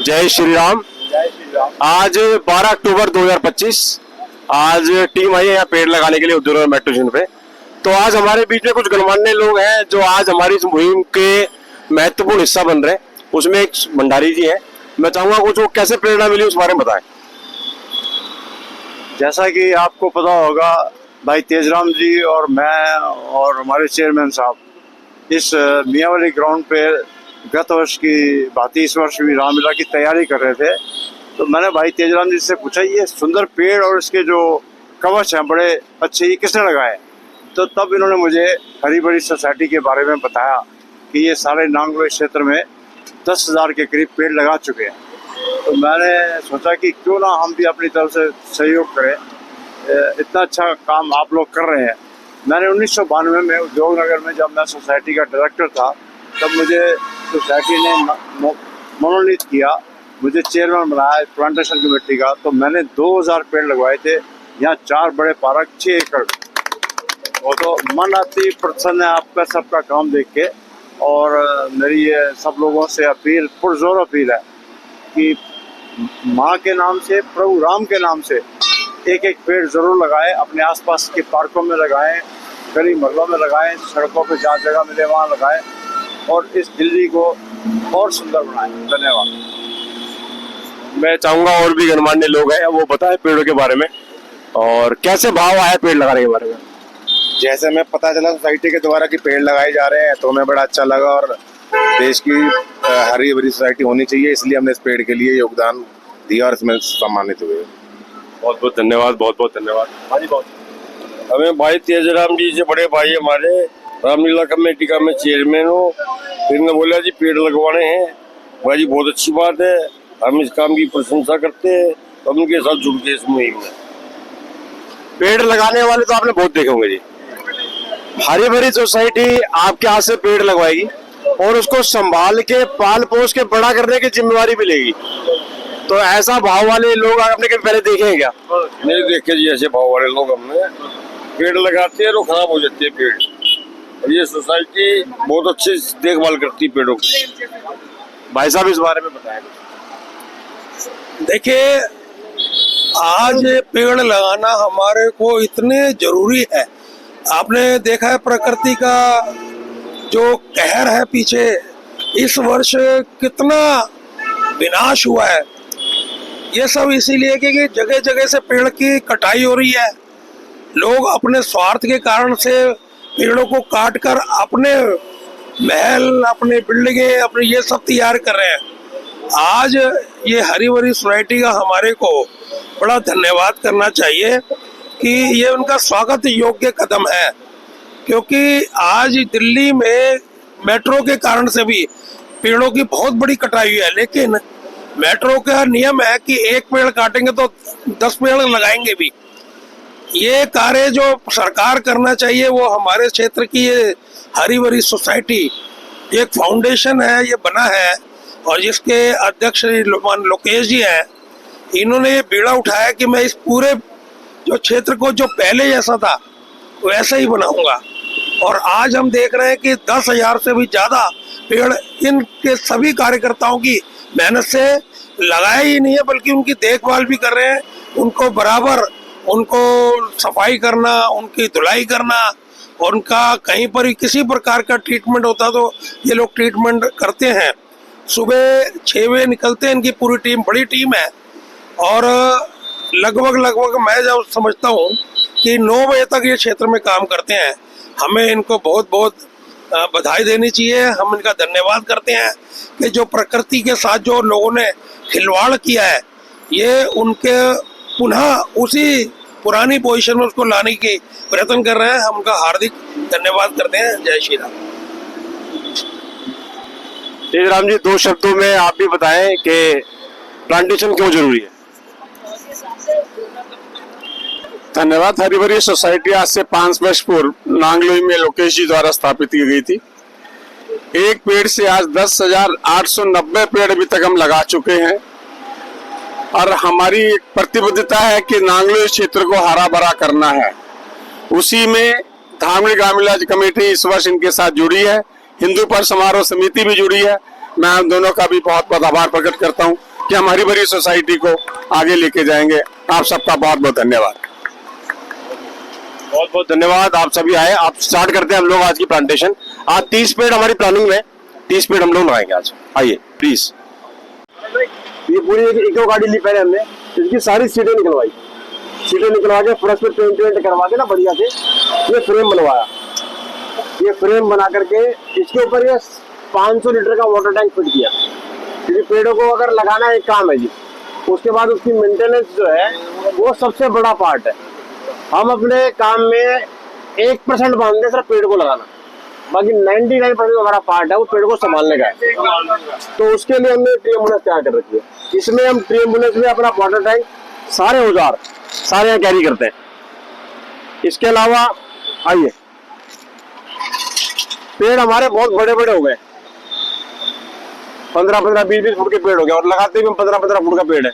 जय श्री राम। जय श्री राम। आज 12 अक्टूबर 2025 आज टीम आई है यहाँ पेड़ लगाने के लिए उद्योग मेट्रो स्टेशन पे। तो आज हमारे बीच में कुछ गणमान्य लोग हैं जो आज हमारी इस मुहिम के महत्वपूर्ण हिस्सा बन रहे हैं। उसमें एक भंडारी जी है, मैं चाहूंगा कुछ वो कैसे प्रेरणा मिली उस बारे में बताएं। जैसा कि आपको पता होगा, भाई तेजराम जी और मैं और हमारे चेयरमैन साहब इस मियाँवाली ग्राउंड पे गत वर्ष की भांति इस वर्ष भी रामलीला की तैयारी कर रहे थे। तो मैंने भाई तेजराम जी से पूछा, ये सुंदर पेड़ और इसके जो कवच हैं बड़े अच्छे, ये किसने लगाए? तो तब इन्होंने मुझे हरी भरी सोसाइटी के बारे में बताया कि ये सारे नांगलोई क्षेत्र में 10,000 के करीब पेड़ लगा चुके हैं। तो मैंने सोचा कि क्यों ना हम भी अपनी तरफ से सहयोग करें, इतना अच्छा काम आप लोग कर रहे हैं। मैंने 1992 में उद्योग नगर में जब मैं सोसाइटी का डायरेक्टर था, तब मुझे सोसाइटी ने मनोनीत किया, मुझे चेयरमैन बनाया प्लांटेशन कमेटी का। तो मैंने 2000 पेड़ लगवाए थे। यहाँ 4 बड़े पार्क, 6 एकड़। वो तो मन अति प्रसन्न है आपका सबका काम देख के। और मेरी ये सब लोगों से अपील, पुरजोर अपील है कि माँ के नाम से, प्रभु राम के नाम से एक एक पेड़ जरूर लगाएं। अपने आसपास के पार्कों में लगाएं, गली मोहल्लों में लगाएं, सड़कों पे जहाँ जगह मिले वहाँ लगाएं और इस दिल्ली को और सुंदर बनाएं। धन्यवाद। मैं चाहूंगा और भी गणमान्य लोग हैं वो बताएं पेड़ों के बारे में और कैसे भाव आया पेड़ लगाने के बारे में। जैसे हमें पता चला सोसाइटी के द्वारा कि पेड़ लगाए जा रहे हैं, तो हमें बड़ा अच्छा लगा और देश की हरी भरी सोसाइटी होनी चाहिए, इसलिए हमने इस पेड़ के लिए योगदान दिया और इसमें सम्मानित हुए। बहुत बहुत धन्यवाद, बहुत बहुत धन्यवाद। हाँ जी, बहुत। हमें भाई तेजराम जी से बड़े भाई हमारे रामलीला कमेटी का मैं चेयरमैन हूँ, इन्होंने बोला जी पेड़ लगवाने हैं। भाई जी बहुत अच्छी बात है, हम इस काम की प्रशंसा करते हैं, तो हम उनके साथ जुड़ के इस मुहिम में। पेड़ लगाने वाले तो आपने बहुत देखे होंगे जी। हरी भरी सोसाइटी आपके हाथ से पेड़ लगवाएगी और उसको संभाल के पाल पोस के बड़ा करने की जिम्मेवारी भी लेगी। तो ऐसा भाव वाले लोग आपने कभी पहले देखे हैं क्या? नहीं देखे जी ऐसे भाव वाले लोग। हमने पेड़ लगाते हैं तो खराब हो जाते हैं पेड़, और ये सोसाइटी बहुत अच्छे देखभाल करती है पेड़ों की। भाई साहब इस बारे में बताएं। देखिए, आज पेड़ लगाना हमारे को इतने जरूरी है। आपने देखा है प्रकृति का जो कहर है पीछे, इस वर्ष कितना विनाश हुआ है। ये सब इसीलिए कि जगह जगह से पेड़ की कटाई हो रही है। लोग अपने स्वार्थ के कारण से पेड़ों को काट कर अपने महल, अपने बिल्डिंगें, अपने ये सब तैयार कर रहे हैं। आज ये हरी भरी सोसाइटी का हमारे को बड़ा धन्यवाद करना चाहिए कि ये उनका स्वागत योग्य कदम है, क्योंकि आज दिल्ली में मेट्रो के कारण से भी पेड़ों की बहुत बड़ी कटाई हुई है। लेकिन मेट्रो का नियम है कि एक पेड़ काटेंगे तो 10 पेड़ लगाएंगे भी। ये कार्य जो सरकार करना चाहिए वो हमारे क्षेत्र की ये हरी भरी सोसाइटी एक फाउंडेशन है, ये बना है, और जिसके अध्यक्ष लोकेश जी हैं, इन्होंने ये बीड़ा उठाया कि मैं इस पूरे जो क्षेत्र को जो पहले जैसा था वैसा ही बनाऊंगा। और आज हम देख रहे हैं कि 10,000 से भी ज्यादा पेड़ इनके सभी कार्यकर्ताओं की मेहनत से लगाए ही नहीं है, बल्कि उनकी देखभाल भी कर रहे हैं। उनको बराबर उनको सफाई करना, उनकी धुलाई करना, और उनका कहीं पर ही किसी प्रकार का ट्रीटमेंट होता तो ये लोग ट्रीटमेंट करते हैं। सुबह 6 बजे निकलते हैं, इनकी पूरी टीम, बड़ी टीम है, और लगभग मैं जब समझता हूँ कि 9 बजे तक ये क्षेत्र में काम करते हैं। हमें इनको बहुत बहुत बधाई देनी चाहिए। हम इनका धन्यवाद करते हैं कि जो प्रकृति के साथ जो लोगों ने खिलवाड़ किया है, ये उनके पुनः उसी पुरानी पोजीशन में उसको लाने की प्रयत्न कर रहे हैं। हम उनका हार्दिक धन्यवाद करते हैं। जय श्री राम। तेजराम जी 2 शब्दों में आप भी बताएं कि प्लांटेशन क्यों जरूरी है। धन्यवाद। हरी भरी सोसाइटी आज से 5 वर्ष पूर्व नांगलोई में लोकेश जी द्वारा स्थापित की गई थी। एक पेड़ से आज 10,890 पेड़ अभी तक हम लगा चुके हैं, और हमारी एक प्रतिबद्धता है कि नांगलोई क्षेत्र को हरा भरा करना है। उसी में धामड़ी रामलीला कमेटी इस वर्ष इनके साथ जुड़ी है, हिंदू पर समारोह समिति भी जुड़ी है। मैं उन दोनों का भी बहुत बहुत आभार प्रकट करता हूँ। कि हम हरी भरी सोसाइटी को आगे लेके जाएंगे। आप सबका बहुत बहुत धन्यवाद। बहुत बहुत धन्यवाद, आप सभी आए। आप स्टार्ट करते हैं हम लोग आज की प्लांटेशन। आज 30 पेड़ हमारी प्लानिंग में, 30 पेड़ हम लोग लगाएंगे आज। आइए प्लीज। ये पूरी एक इको गाड़ी ली पहले हमने, इसकी सारी सीटें निकलवाई, सीटें निकलवा के फर्श पे पेंट करवा के ना बढ़िया से ये फ्रेम बनवाया। ये फ्रेम बना करके इसके ऊपर ये 500 लीटर का वाटर टैंक फिट किया, क्योंकि पेड़ों को अगर लगाना एक काम है जी, उसके बाद उसकी मेंटेनेंस जो है वो सबसे बड़ा पार्ट है। हम अपने काम में 1% मानते हैं सिर्फ पेड़ को लगाना, बाकी 99% हमारा पार्ट है वो पेड़ को संभालने का है। तो उसके लिए हमने ट्री एम्बुलेंस तैयार कर रखी है। इसमें हम ट्री एम्बुलेंस में अपना वाटर टैंक, सारे औजार सारे यहाँ कैरी करते हैं। इसके अलावा आइए, पेड़ हमारे बहुत बड़े बड़े हो गए, 15-15, 20-20 फुट के पेड़ हो गए, और लगाते भी हम 15-15 फुट का पेड़ है।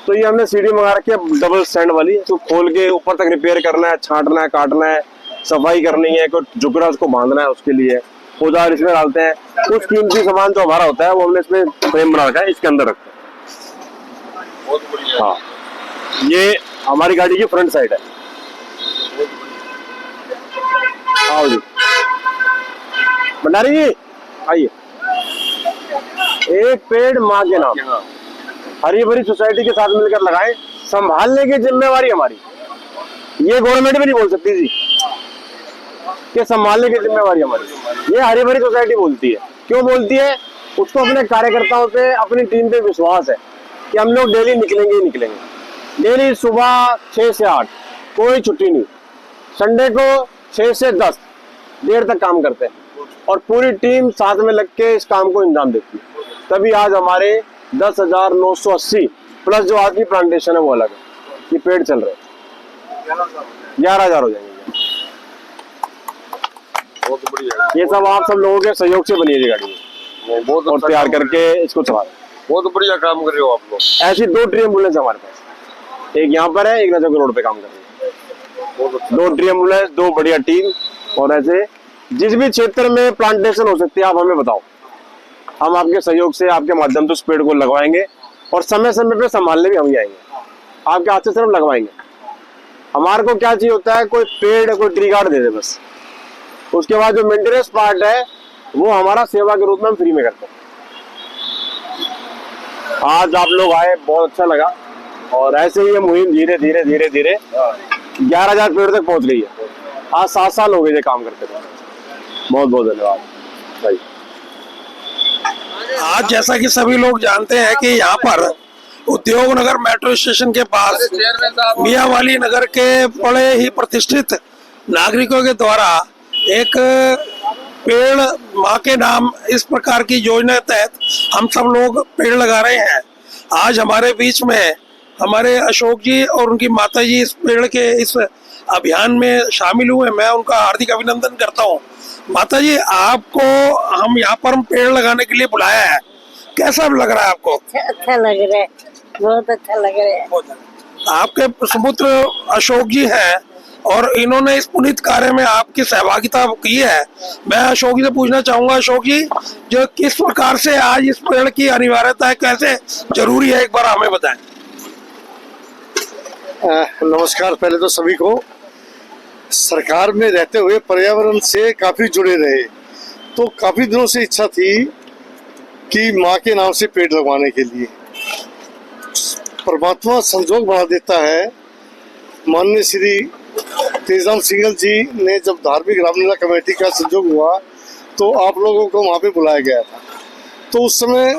तो ये हमने सीढ़ी मंगा रखी है डबल स्टैंड वाली, तो खोल के ऊपर तक रिपेयर करना है, छांटना है, काटना है, सफाई करनी है, कोई झुकरा उसको बांधना है, उसके लिए औजार इसमें डालते हैं। कुछ कीमती सामान जो हमारा होता है वो हमने इसमें फ्रेम बना रखा है, इसके अंदर रखते हैं। बहुत बढ़िया। हाँ, ये हमारी गाड़ी की फ्रंट साइड है। आओ जी भंडारी जी, आइए। एक पेड़ माँ के नाम, हरी भरी सोसाइटी के साथ मिलकर लगाएं, संभालने की जिम्मेवारी हमारी। ये गवर्नमेंट भी नहीं बोल सकती जी कि संभालने की जिम्मेवारी हमारी, ये हरी भरी सोसाइटी बोलती है। क्यों बोलती है? उसको अपने कार्यकर्ताओं पे, अपनी टीम पे विश्वास है कि हम लोग डेली निकलेंगे ही निकलेंगे। डेली सुबह 6 से 8, कोई छुट्टी नहीं। संडे को 6 से 10 देर तक काम करते हैं, और पूरी टीम साथ में लग के इस काम को अंजाम देती है। तभी आज हमारे 10,980 प्लस जो आज की प्लांटेशन है वो अलग है, ये पेड़ चल रहे हैं, 11,000 हो जाएंगे। बहुत बढ़िया। ये सब आप सब लोगों के सहयोग से बनी है ये गाड़ी, बहुत और अच्छा तैयार काम करके इसको चला। बहुत बढ़िया काम कर रहे हो आप लोग। ऐसी 2 ट्री एम्बुलेंस हमारे पास, एक यहाँ पर है, एक नजर रोड पे काम कर रही है। 2 ट्री एम्बुलेंस, 2 बढ़िया टीम, और ऐसे जिस भी क्षेत्र में प्लांटेशन हो सकती है आप हमें बताओ, हम आपके सहयोग से, आपके माध्यम से उस पेड़ को लगवाएंगे, और समय समय पे संभालने भी हम ही आएंगे, आपके हाथ से सिर्फ लगवाएंगे। हमारे को क्या चाहिए होता है, कोई पेड़, कोई ट्री गार्ड दे दे बस। उसके बाद जो मेंटेनेंस पार्ट है वो हमारा सेवा के रूप में हम फ्री में करते हैं। आज आप लोग आए, बहुत अच्छा लगा, और ऐसे ही ये मुहिम धीरे धीरे धीरे धीरे 11,000 पेड़ तक पहुंच गई है। आज 7 साल हो गए ये काम करते थे। बहुत बहुत धन्यवाद भाई। आज जैसा कि सभी लोग जानते हैं कि यहाँ पर उद्योग नगर मेट्रो स्टेशन के पास मियांवाली नगर के बड़े ही प्रतिष्ठित नागरिकों के द्वारा एक पेड़ माँ के नाम, इस प्रकार की योजना के तहत हम सब लोग पेड़ लगा रहे हैं। आज हमारे बीच में हमारे अशोक जी और उनकी माता जी इस पेड़ के इस अभियान में शामिल हुए। मैं उनका हार्दिक अभिनंदन करता हूँ। माता जी, आपको हम यहाँ पर पेड़ लगाने के लिए बुलाया है, कैसा लग रहा है आपको? अच्छा लग रहा है, बहुत अच्छा लग रहा है। आपके सुपुत्र अशोक जी हैं और इन्होंने इस पुनीत कार्य में आपकी सहभागिता की है। मैं अशोक जी से पूछना चाहूंगा, अशोक जी, जो किस प्रकार से आज इस पेड़ की अनिवार्यता है, कैसे जरूरी है, एक बार हमें बताएं। नमस्कार। पहले तो सभी को, सरकार में रहते हुए पर्यावरण से काफी जुड़े रहे, तो काफी दिनों से इच्छा थी कि माँ के नाम से पेड़ लगवाने के लिए। परमात्मा संजोग बना देता है। माननीय श्री तेजराम सिंघल जी ने जब धार्मिक रामलीला कमेटी का संजोग हुआ तो आप लोगों को वहाँ पे बुलाया गया था। तो उस समय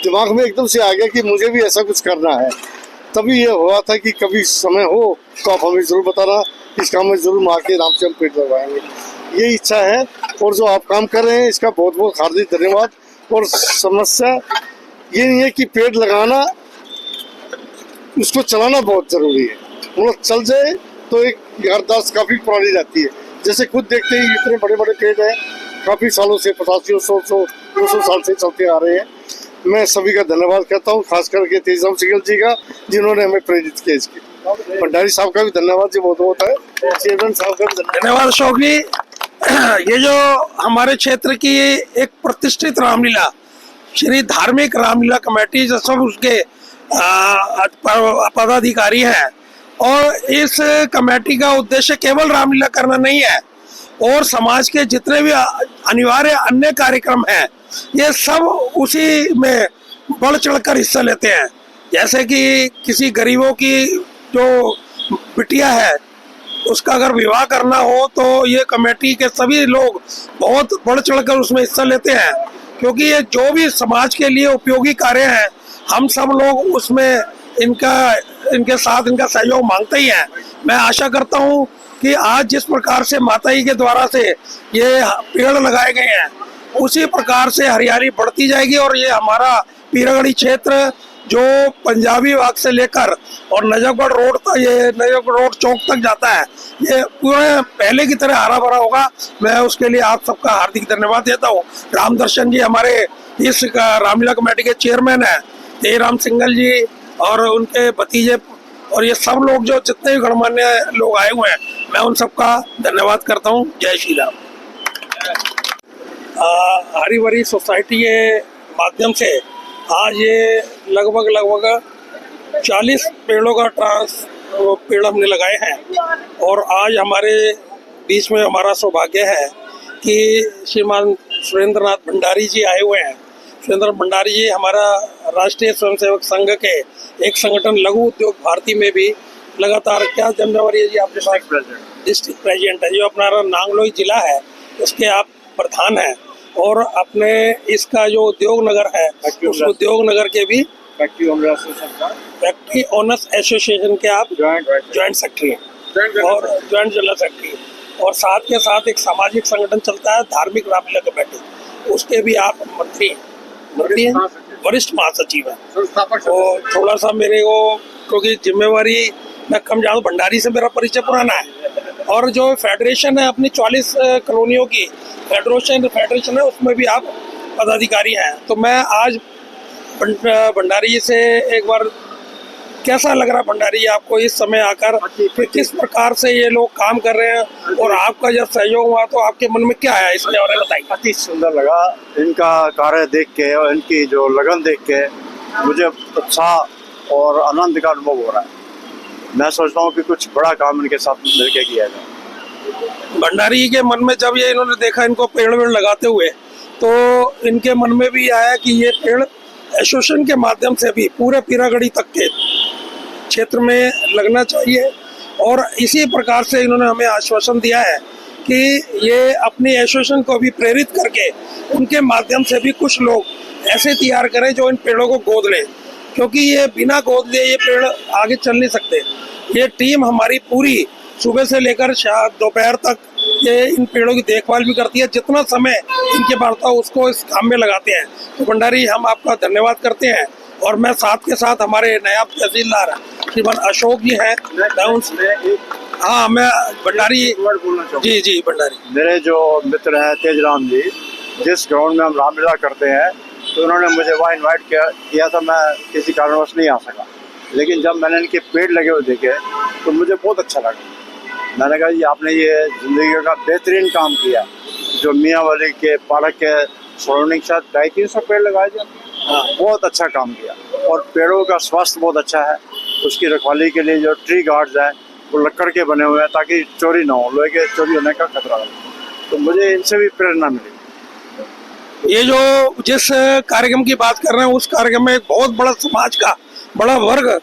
दिमाग में एकदम से आ गया कि मुझे भी ऐसा कुछ करना है। तभी ये हुआ था कि कभी समय हो तो आप हमें जरूर बताना, इस काम में जरूर माँ के नाम से हम पेड़ लगवाएंगे। ये इच्छा है, और जो आप काम कर रहे हैं इसका बहुत बहुत हार्दिक धन्यवाद। और समस्या ये नहीं है कि पेड़ लगाना, उसको चलाना बहुत जरूरी है। मतलब चल जाए तो एक याददाश्त काफी पुरानी रहती है। जैसे खुद देखते ही इतने बड़े बड़े पेड़ हैं, काफी सालों से 50, 100, 200 साल से चलते आ रहे हैं। मैं सभी का धन्यवाद करता हूँ, खास करके तेजराम सिंघल जी का, जिन्होंने हमें प्रेरित किया इसके। भंडारी साहब का भी धन्यवाद जी बहुत बहुत है, चेयरमैन साहब का भी धन्यवाद अशोक जी। ये जो हमारे क्षेत्र की एक प्रतिष्ठित रामलीला, श्री धार्मिक रामलीला कमेटी, जो सब उसके पदाधिकारी हैं। और इस कमेटी का उद्देश्य केवल रामलीला करना नहीं है, और समाज के जितने भी अनिवार्य अन्य कार्यक्रम हैं ये सब उसी में बढ़ चढ़कर हिस्सा लेते हैं। जैसे कि किसी गरीबों की जो बिटिया है उसका अगर विवाह करना हो तो ये कमेटी के सभी लोग बहुत बढ़ चढ़कर उसमें हिस्सा लेते हैं, क्योंकि ये जो भी समाज के लिए उपयोगी कार्य हैं हम सब लोग उसमें इनके साथ इनका सहयोग मांगते ही हैं। मैं आशा करता हूँ कि आज जिस प्रकार से माताजी के द्वारा से ये पेड़ लगाए गए हैं उसी प्रकार से हरियाली बढ़ती जाएगी, और ये हमारा पीरागढ़ी क्षेत्र जो पंजाबी बाग से लेकर और नजफगढ़ रोड तक, ये नजफगढ़ रोड चौक तक जाता है, ये पूरे पहले की तरह हरा भरा होगा। मैं उसके लिए आप सबका हार्दिक धन्यवाद देता हूँ। राम दर्शन जी हमारे इस रामलीला कमेटी के चेयरमैन हैं, तेराम सिंघल जी और उनके भतीजे, और ये सब लोग जो जितने भी गणमान्य लोग आए हुए हैं मैं उन सबका धन्यवाद करता हूँ। जय श्री राम। हरी भरी सोसाइटी के माध्यम से आज ये लगभग 40 पेड़ों का पेड़ हमने लगाए हैं, और आज हमारे बीच में हमारा सौभाग्य है कि श्रीमान सुरेंद्रनाथ भंडारी जी आए हुए हैं। सुरेंद्र भंडारी जी हमारा राष्ट्रीय स्वयंसेवक संघ के एक संगठन लघु उद्योग भारती में भी लगातार क्या जिम्मेवारी है जी आपके पास? डिस्ट्रिक्ट प्रेसिडेंट है, जो अपना नांगलोई जिला है उसके आप प्रधान हैं, और अपने इसका जो उद्योग नगर है उस उद्योग नगर के भी फैक्ट्री ओनर्स एसोसिएशन के आप ज्वाइंट सेक्रेटरी हैं और ज्वाइंट जनरल सेक्रेटरी, और साथ के साथ एक सामाजिक संगठन चलता है धार्मिक रामलीला कमेटी, उसके भी आप मंत्री हैं, वरिष्ठ महासचिव हैं। तो थोड़ा सा मेरे को क्योंकि जिम्मेवारी मैं कम जानूँ, भंडारी से मेरा परिचय पुराना है, और जो फेडरेशन है अपनी 44 कॉलोनियों की फेडरेशन है उसमें भी आप पदाधिकारी हैं। तो मैं आज भंडारी जी से एक बार कैसा लग रहा भंडारी जी आपको इस समय आकर, फिर किस प्रकार से ये लोग काम कर रहे हैं और आपका जब सहयोग हुआ तो आपके मन में क्या आया इसके बारे में बताइए। अति सुंदर लगा इनका कार्य देख के, और इनकी जो लगन देख के मुझे उत्साह और आनंद का अनुभव हो रहा है। मैं सोचता हूँ कि कुछ बड़ा काम इनके साथ मिलकर किया जाए। भंडारी जी के मन में जब ये इन्होंने देखा इनको पेड़ वेड़ लगाते हुए, तो इनके मन में भी आया कि ये पेड़ एसोसिएशन के माध्यम से भी पूरे पीरागढ़ी तक के क्षेत्र में लगना चाहिए, और इसी प्रकार से इन्होंने हमें आश्वासन दिया है कि ये अपनी एसोसिएशन को भी प्रेरित करके उनके माध्यम से भी कुछ लोग ऐसे तैयार करें जो इन पेड़ों को गोद लें, क्योंकि ये बिना गोद लिए ये पेड़ आगे चल नहीं सकते। ये टीम हमारी पूरी सुबह से लेकर दोपहर तक ये इन पेड़ों की देखभाल भी करती है, जितना समय इनके बढ़ता हो उसको इस काम में लगाते हैं। तो भंडारी हम आपका धन्यवाद करते हैं, और मैं साथ के साथ हमारे नायब तहसीलदार श्रीमान अशोक जी हैं, हाँ मैं भंडारी जी जी भंडारी मेरे जो मित्र हैं तेजराम जी, जिस ग्राउंड में हम रामलीला करते हैं तो उन्होंने मुझे वहाँ इनवाइट किया था। मैं किसी कारणवश नहीं आ सका, लेकिन जब मैंने इनके पेड़ लगे हुए देखे तो मुझे बहुत अच्छा लगा। मैंने कहा जी आपने ये जिंदगी का बेहतरीन काम किया, जो मियाँवाली के पार्क के सराउंडिंग साथ 250-300 पेड़ लगाए थे, बहुत अच्छा काम किया। और पेड़ों का स्वास्थ्य बहुत अच्छा है, उसकी रखवाली के लिए जो ट्री गार्ड्स हैं वो लकड़ के बने हुए हैं ताकि चोरी ना हो, लोहे के चोरी होने का खतरा हो। तो मुझे इनसे भी प्रेरणा मिली। ये जो जिस कार्यक्रम की बात कर रहे हैं उस कार्यक्रम में एक बहुत बड़ा समाज का बड़ा वर्ग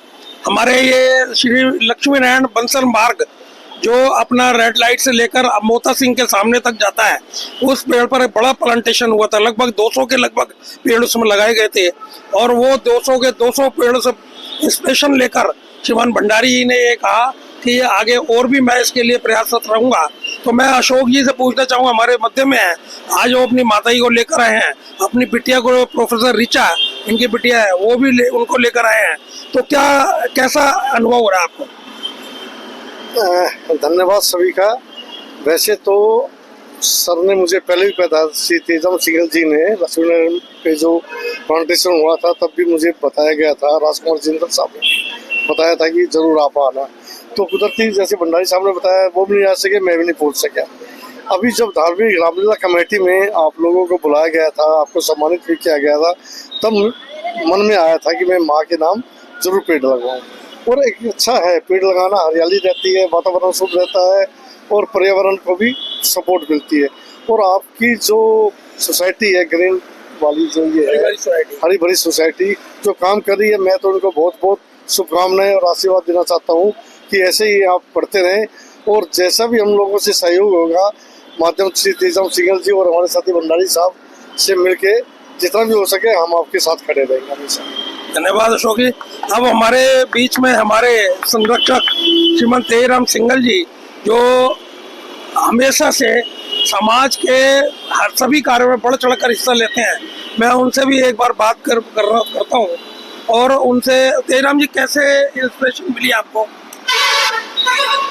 हमारे ये श्री लक्ष्मी नारायण बंसल मार्ग जो अपना रेड लाइट से लेकर मोता सिंह के सामने तक जाता है, उस पेड़ पर एक बड़ा प्लांटेशन हुआ था। लगभग 200 के लगभग पेड़ उसमें लगाए गए थे, और वो 200 के 200 पेड़ से इंस्पिरेशन लेकर श्रीमान भंडारी जी ने ये कहा कि आगे और भी मैं इसके लिए प्रयासरत रहूंगा। तो मैं अशोक जी से पूछना चाहूँगा, हमारे मध्य में है आज वो अपनी माताजी को लेकर आए हैं, अपनी बिटिया को प्रोफेसर रिचा इनकी बिटिया है वो भी उनको लेकर आए हैं, तो कैसा अनुभव हो रहा है आपको? धन्यवाद सभी का। वैसे तो सर ने मुझे पहले भी पता, श्री तेजराम सिंघल जी ने लक्ष्मी नारायण पे जो फाउंडेशन हुआ था तब भी मुझे बताया गया था, राजकुमार जिंदल साहब ने बताया था कि जरूर आप आना। तो कुदरती जैसे भंडारी साहब ने बताया वो भी नहीं आ सके, मैं भी नहीं पहुंच सका। अभी जब धार्मिक रामलीला कमेटी में आप लोगों को बुलाया गया था, आपको सम्मानित भी किया गया था, तब मन में आया था कि मैं माँ के नाम जरूर पेड़ लगवाऊं। और एक अच्छा है पेड़ लगाना, हरियाली रहती है, वातावरण शुद्ध रहता है और पर्यावरण को भी सपोर्ट मिलती है। और आपकी जो सोसाइटी है ग्रीन वाली जो ये है हरी भरी सोसाइटी जो काम कर रही है, मैं तो उनको बहुत बहुत शुभकामनाएं और आशीर्वाद देना चाहता हूँ कि ऐसे ही आप बढ़ते रहें। और जैसा भी हम लोगों से सहयोग होगा माध्यम श्री तेजराम सिंघल जी और हमारे साथी भंडारी साहब से मिलके जितना भी हो सके हम आपके साथ खड़े रहेंगे हमेशा। धन्यवाद अशोक जी। अब हमारे बीच में हमारे संरक्षक श्रीमान तेजराम सिंघल जी जो हमेशा से समाज के हर सभी कार्यों में बढ़ चढ़कर हिस्सा लेते हैं, मैं उनसे भी एक बार बात करता हूँ। और उनसे, तेजराम जी कैसे इंस्पिरेशन मिली आपको?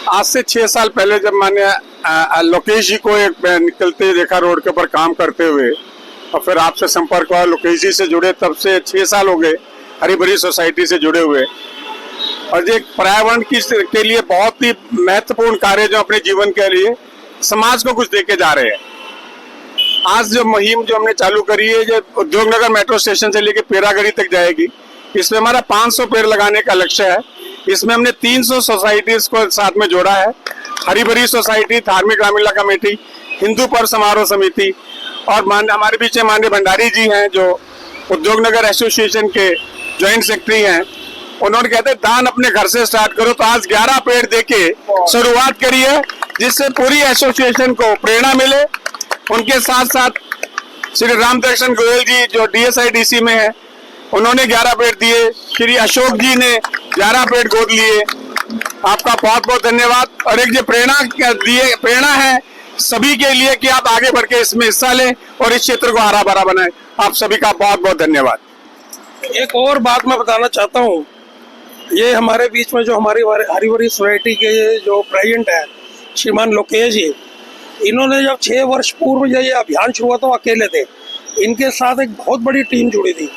आज से 6 साल पहले जब मैंने लोकेश जी को एक निकलते देखा रोड के ऊपर काम करते हुए और फिर आपसे संपर्क हुआ, लोकेश जी से जुड़े, तब से 6 साल हो गए हरी भरी सोसाइटी से जुड़े हुए। और ये पर्यावरण के लिए बहुत ही महत्वपूर्ण कार्य जो अपने जीवन के लिए समाज को कुछ देके जा रहे हैं। आज जो मुहिम जो हमने चालू करी है, जो उद्योगनगर मेट्रो स्टेशन से लेके पेरागढ़ी तक जाएगी, इसमें हमारा 500 पेड़ लगाने का लक्ष्य है। इसमें हमने 300 सोसाइटीज को साथ में जोड़ा है। हरी भरी सोसाइटी, धार्मिक रामलीला कमेटी, हिंदू पर्व समारोह समिति और हमारे बीच में माननीय भंडारी जी हैं जो उद्योगनगर एसोसिएशन के ज्वाइंट सेक्रेटरी हैं। उन्होंने कहते हैं दान अपने घर से स्टार्ट करो, तो आज 11 पेड़ देके शुरुआत करी है जिससे पूरी एसोसिएशन को प्रेरणा मिले। उनके साथ साथ श्री राम दर्शन गोयल जी जो DSIDC में है, उन्होंने 11 पेड़ दिए। श्री अशोक जी ने 11 पेड़ गोद लिए। आपका बहुत बहुत धन्यवाद। और एक जो प्रेरणा है सभी के लिए कि आप आगे बढ़ के इसमें हिस्सा लें और इस क्षेत्र को हरा भरा बनाएं। आप सभी का बहुत बहुत धन्यवाद। एक और बात मैं बताना चाहता हूँ, ये हमारे बीच में जो हमारी हरी भरी सोसाइटी के जो प्रेसिडेंट है श्रीमान लोकेश जी, इन्होंने जब 6 वर्ष पूर्व ये अभियान शुरू हुआ तो अकेले थे। इनके साथ एक बहुत बड़ी टीम जुड़ी थी,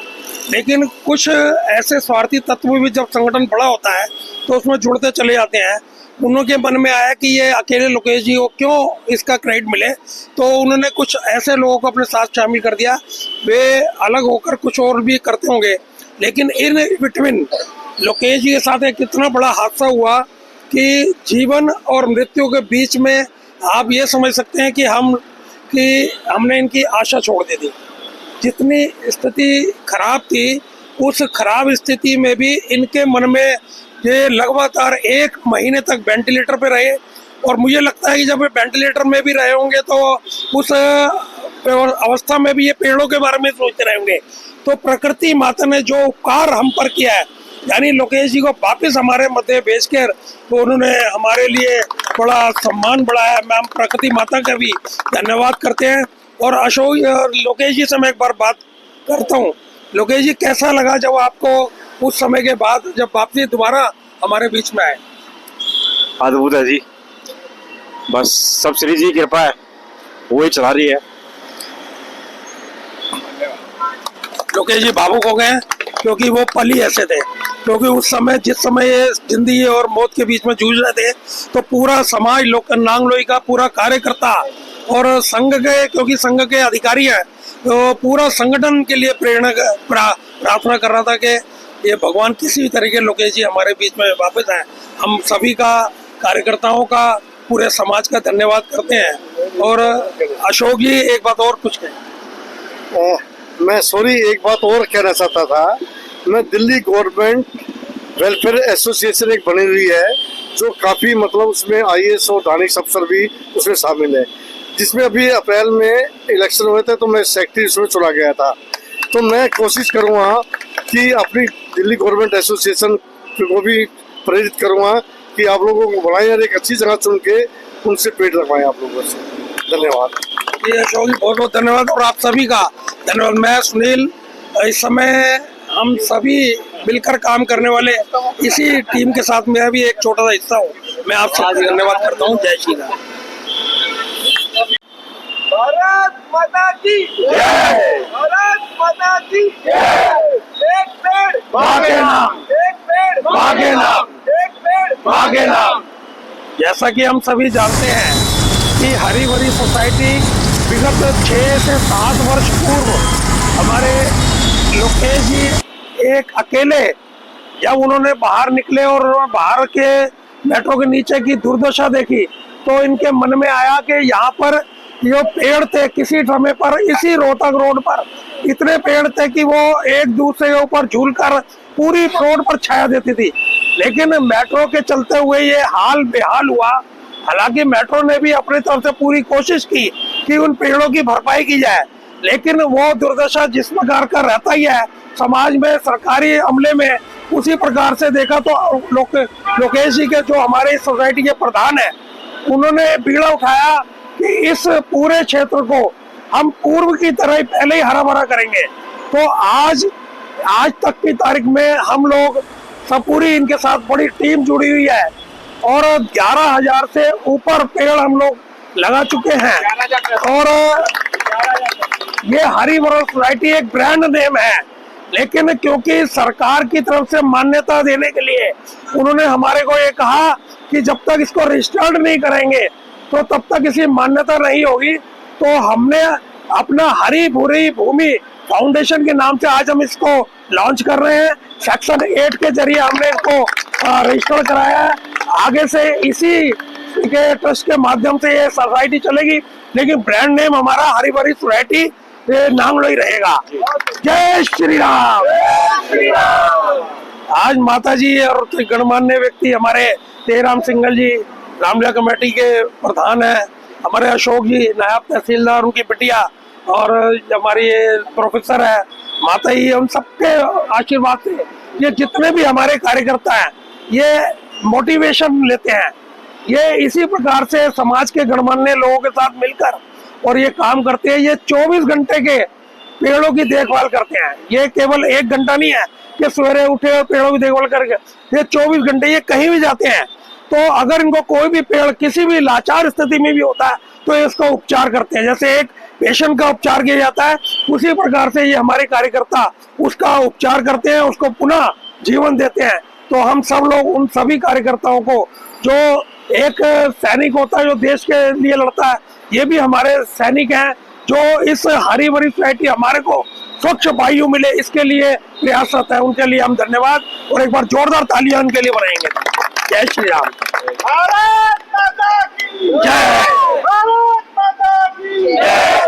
लेकिन कुछ ऐसे स्वार्थी तत्व भी जब संगठन बड़ा होता है तो उसमें जुड़ते चले जाते हैं। उनके मन में आया कि ये अकेले लोकेश जी को क्यों इसका क्रेडिट मिले, तो उन्होंने कुछ ऐसे लोगों को अपने साथ शामिल कर दिया। वे अलग होकर कुछ और भी करते होंगे, लेकिन इन बिटवीन लोकेश जी के साथ एक इतना बड़ा हादसा हुआ कि जीवन और मृत्यु के बीच में आप ये समझ सकते हैं कि हमने इनकी आशा छोड़ दी थी। जितनी स्थिति खराब थी, उस खराब स्थिति में भी इनके मन में ये लगातार 1 महीने तक वेंटिलेटर पे रहे। और मुझे लगता है कि जब वे वेंटिलेटर में भी रहे होंगे तो उस अवस्था में भी ये पेड़ों के बारे में सोचते रहे होंगे। तो प्रकृति माता ने जो उपकार हम पर किया है, यानी लोकेश जी को वापस हमारे मध्य भेजकर तो उन्होंने हमारे लिए बड़ा सम्मान बढ़ाया। मैं हम प्रकृति माता का भी धन्यवाद करते हैं। और अशोक लोकेश जी से मैं एक बार बात करता हूँ। लोकेश जी, कैसा लगा जब आपको उस समय के बाद जब वापसी दोबारा हमारे बीच में आए? अद्भुत है जी, बस सब श्री जी की कृपा है, वो ही चला रही है। लोकेश जी भावुक हो गए क्योंकि वो पल ही ऐसे थे, क्योंकि उस समय जिस समय ये जिंदगी और मौत के बीच में जूझ रहे थे तो पूरा समाज नांगलोई का पूरा कार्यकर्ता और संघ के, क्योंकि संघ के अधिकारी हैं, तो पूरा संगठन के लिए प्रार्थना कर रहा था कि ये भगवान किसी भी तरीके लोकेश जी हमारे बीच में वापस आए। हम सभी का, कार्यकर्ताओं का, पूरे समाज का धन्यवाद करते हैं। और अशोक जी एक बात और कुछ कहें? मैं एक बात और कहना चाहता था। मैं दिल्ली गवर्नमेंट वेलफेयर एसोसिएशन एक बनी हुई है जो काफ़ी मतलब उसमें IAS और धार्मिक अफसर भी उसमें शामिल है, जिसमें अभी अप्रैल में इलेक्शन हुए थे तो मैं सेक्रेटरी उसमें चुना गया था। तो मैं कोशिश करूँगा कि अपनी दिल्ली गवर्नमेंट एसोसिएशन को भी प्रेरित करूँगा कि आप लोगों को बुलाएं और एक अच्छी जगह चुन के उनसे पेड़ लगवाएं आप लोगों से। धन्यवाद। ये अशोक जी बहुत बहुत धन्यवाद और आप सभी का धन्यवाद। मैं सुनील, इस समय हम सभी मिलकर काम करने वाले इसी टीम के साथ मैं भी एक छोटा सा हिस्सा हूँ। मैं आप सबका धन्यवाद करता हूँ। जय श्री राम। भारत माता की जय। भारत माता की जय। एक पेड़ भागे नाम, एक पेड़ भागे नाम, एक पेड़ भागे नाम। जैसा कि हम सभी जानते हैं कि हरी भरी सोसाइटी विगत 6 से 7 वर्ष पूर्व हमारे लोकेश जी एक अकेले जब उन्होंने बाहर निकले और बाहर के मेट्रो के नीचे की दुर्दशा देखी तो इनके मन में आया कि यहाँ पर जो पेड़ थे किसी समय पर इसी रोहतक रोड पर इतने पेड़ थे कि वो एक दूसरे के ऊपर झूलकर पूरी रोड पर छाया देती थी, लेकिन मेट्रो के चलते हुए ये हाल बेहाल हुआ। हालांकि मेट्रो ने भी अपनी तरफ से पूरी कोशिश की कि उन पेड़ों की भरपाई की जाए, लेकिन वो दुर्दशा जिस प्रकार का रहता ही है समाज में, सरकारी अमले में, उसी प्रकार से देखा तो लोकेश जी के जो हमारे सोसाइटी के प्रधान है उन्होंने बीड़ा उठाया कि इस पूरे क्षेत्र को हम पूर्व की तरह पहले ही हरा भरा करेंगे। तो आज तक की तारीख में हम लोग सब पूरी इनके साथ बड़ी टीम जुड़ी हुई है और 11,000 से ऊपर पेड़ हम लोग लगा चुके हैं। और ये हरी भरा सोसाइटी एक ब्रांड नेम है, लेकिन क्योंकि सरकार की तरफ से मान्यता देने के लिए उन्होंने हमारे को ये कहा कि जब तक इसको रजिस्टर्ड नहीं करेंगे तो तब तक इसकी मान्यता नहीं होगी। तो हमने अपना हरी भूरी भूमि फाउंडेशन के नाम से आज हम इसको लॉन्च कर रहे हैं। सेक्शन 8 के जरिए हमने इसको रजिस्टर कराया है। आगे से इसी के ट्रस्ट के माध्यम से ये सोसाइटी चलेगी, लेकिन ब्रांड नेम हमारा हरी भरी सोसाइटी नांगलोई रहेगा। जय श्री राम। आज माता जी और गणमान्य व्यक्ति हमारे तेराम सिंगल जी रामलीला कमेटी के प्रधान है, हमारे अशोक जी नायब तहसीलदार उनकी बिटिया, और हमारी प्रोफेसर है माता जी, उन सबके आशीर्वाद से ये जितने भी हमारे कार्यकर्ता हैं ये मोटिवेशन लेते हैं। ये इसी प्रकार से समाज के गणमान्य लोगों के साथ मिलकर और ये काम करते हैं। ये 24 घंटे के पेड़ों की देखभाल करते हैं। ये केवल 1 घंटा नहीं है कि सवेरे उठे और पेड़ों की देखभाल करके, ये 24 घंटे ये कहीं भी जाते हैं। तो अगर इनको कोई भी पेड़ किसी भी लाचार स्थिति में भी होता है तो ये इसका उपचार करते हैं। जैसे एक पेशेंट का उपचार किया जाता है उसी प्रकार से ये हमारे कार्यकर्ता उसका उपचार करते हैं, उसको पुनः जीवन देते हैं। तो हम सब लोग उन सभी कार्यकर्ताओं को, जो एक सैनिक होता है जो देश के लिए लड़ता है, ये भी हमारे सैनिक हैं जो इस हरी भरी सोसाइटी हमारे को स्वच्छ वायु मिले इसके लिए प्रयासरत है। उनके लिए हम धन्यवाद और एक बार जोरदार तालियां उनके लिए बनाएंगे। जय श्री राम। भारत माता की जय। भारत माता की जय।